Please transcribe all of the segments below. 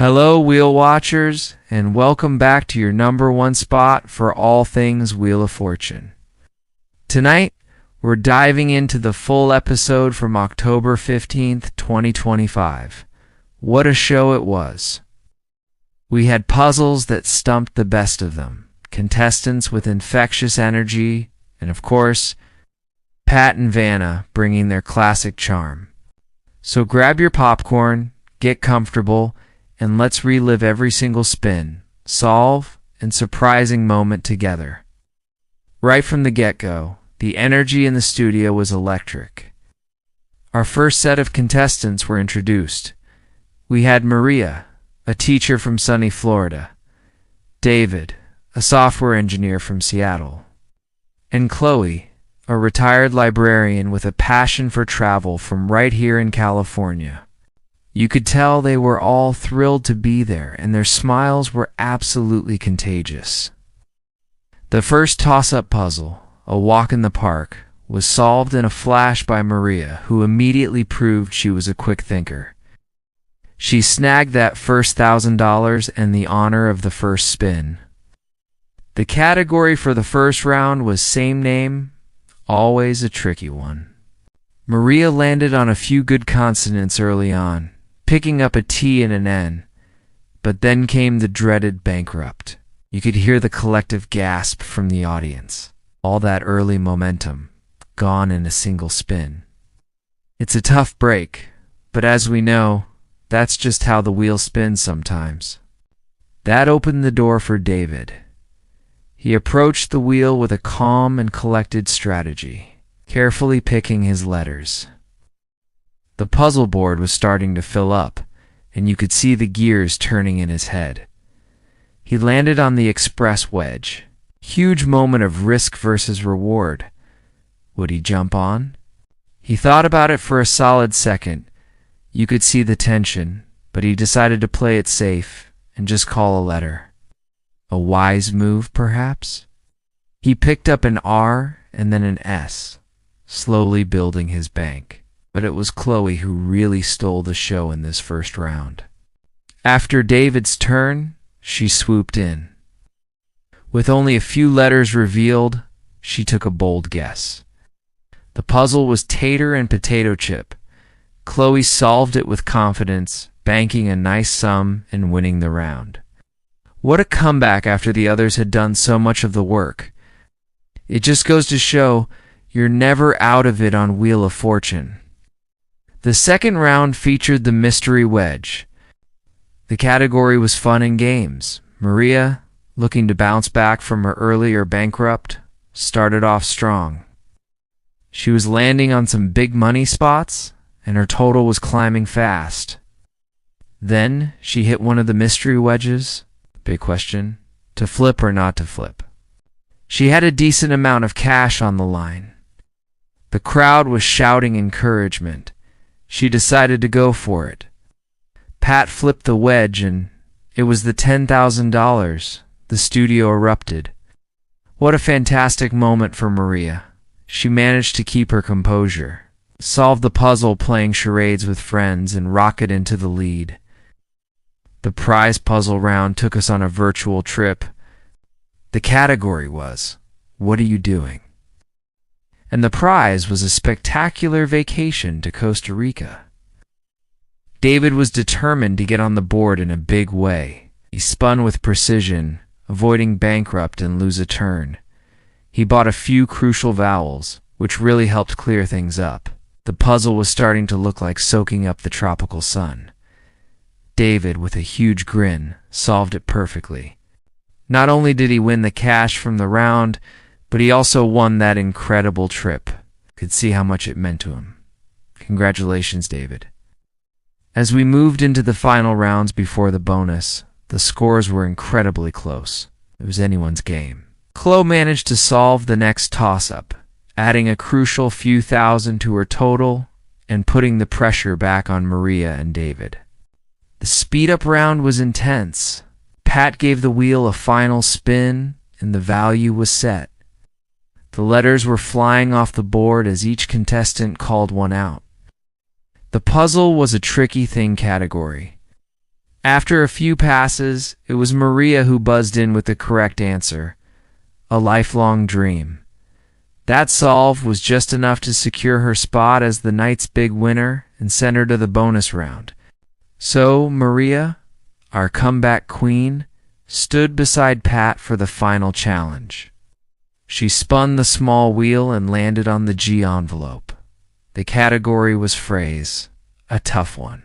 Hello, Wheel Watchers, and welcome back to your number one spot for all things Wheel of Fortune. Tonight, we're diving into the full episode from October 15th, 2025. What a show it was. We had puzzles that stumped the best of them, contestants with infectious energy, and of course, Pat and Vanna bringing their classic charm. So grab your popcorn, get comfortable, and let's relive every single spin, solve, and surprising moment together. Right from the get-go, the energy in the studio was electric. Our first set of contestants were introduced. We had Maria, a teacher from sunny Florida, David, a software engineer from Seattle, and Chloe, a retired librarian with a passion for travel from right here in California. You could tell they were all thrilled to be there, and their smiles were absolutely contagious. The first toss-up puzzle, a walk in the park, was solved in a flash by Maria, who immediately proved she was a quick thinker. She snagged that first $1,000 and the honor of the first spin. The category for the first round was same name, always a tricky one. Maria landed on a few good consonants early on, picking up a T and an N, but then came the dreaded bankrupt. You could hear the collective gasp from the audience. All that early momentum, gone in a single spin. It's a tough break, but as we know, that's just how the wheel spins sometimes. That opened the door for David. He approached the wheel with a calm and collected strategy, carefully picking his letters. The puzzle board was starting to fill up, and you could see the gears turning in his head. He landed on the express wedge. Huge moment of risk versus reward. Would he jump on? He thought about it for a solid second. You could see the tension, but he decided to play it safe and just call a letter. A wise move, perhaps? He picked up an R and then an S, slowly building his bank. But it was Chloe who really stole the show in this first round. After David's turn, she swooped in. With only a few letters revealed, she took a bold guess. The puzzle was tater and potato chip. Chloe solved it with confidence, banking a nice sum and winning the round. What a comeback after the others had done so much of the work. It just goes to show you're never out of it on Wheel of Fortune. The second round featured the mystery wedge. The category was fun and games. Maria, looking to bounce back from her earlier bankrupt, started off strong. She was landing on some big money spots, and her total was climbing fast. Then she hit one of the mystery wedges, big question, to flip or not to flip. She had a decent amount of cash on the line. The crowd was shouting encouragement. She decided to go for it. Pat flipped the wedge, and it was the $10,000. The studio erupted. What a fantastic moment for Maria. She managed to keep her composure, solve the puzzle playing charades with friends, and rocket into the lead. The prize puzzle round took us on a virtual trip. The category was, "What are you doing?" And the prize was a spectacular vacation to Costa Rica. David was determined to get on the board in a big way. He spun with precision, avoiding bankrupt and lose a turn. He bought a few crucial vowels, which really helped clear things up. The puzzle was starting to look like soaking up the tropical sun. David, with a huge grin, solved it perfectly. Not only did he win the cash from the round, but he also won that incredible trip. Could see how much it meant to him. Congratulations, David. As we moved into the final rounds before the bonus, the scores were incredibly close. It was anyone's game. Chloe managed to solve the next toss-up, adding a crucial few thousand to her total and putting the pressure back on Maria and David. The speed-up round was intense. Pat gave the wheel a final spin, and the value was set. The letters were flying off the board as each contestant called one out. The puzzle was a tricky thing category. After a few passes, it was Maria who buzzed in with the correct answer. A lifelong dream. That solve was just enough to secure her spot as the night's big winner and send her to the bonus round. So, Maria, our comeback queen, stood beside Pat for the final challenge. She spun the small wheel and landed on the G envelope. The category was phrase, a tough one.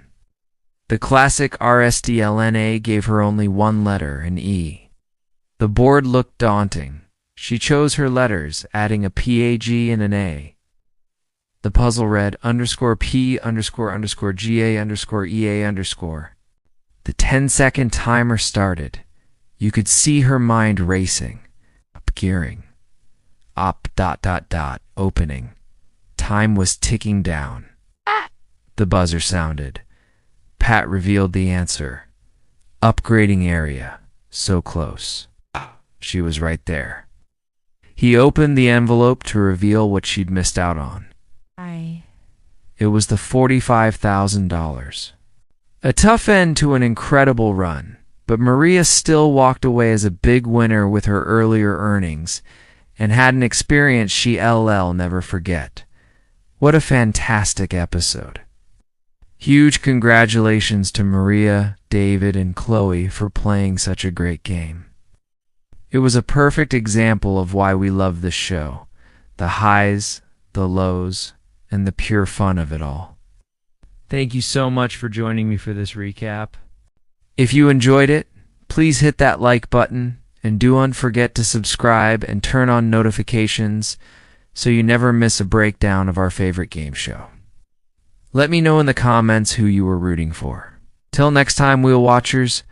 The classic RSDLNA gave her only one letter, an E. The board looked daunting. She chose her letters, adding a PAG and an A. The puzzle read _P__GA_EA_. The 10-second timer started. You could see her mind racing. Up gearing. Up ... opening. Time was ticking down. The buzzer sounded. Pat revealed the answer. Upgrading area. So close. She was right there. He opened the envelope to reveal what she'd missed out on. It was the $45,000. A tough end to an incredible run, but Maria still walked away as a big winner with her earlier earnings and had an experience she'll never forget. What a fantastic episode. Huge congratulations to Maria, David, and Chloe for playing such a great game. It was a perfect example of why we love this show, the highs, the lows, and the pure fun of it all. Thank you so much for joining me for this recap. If you enjoyed it, please hit that like button, and don't forget to subscribe and turn on notifications so you never miss a breakdown of our favorite game show. Let me know in the comments who you were rooting for. Till next time, Wheel Watchers,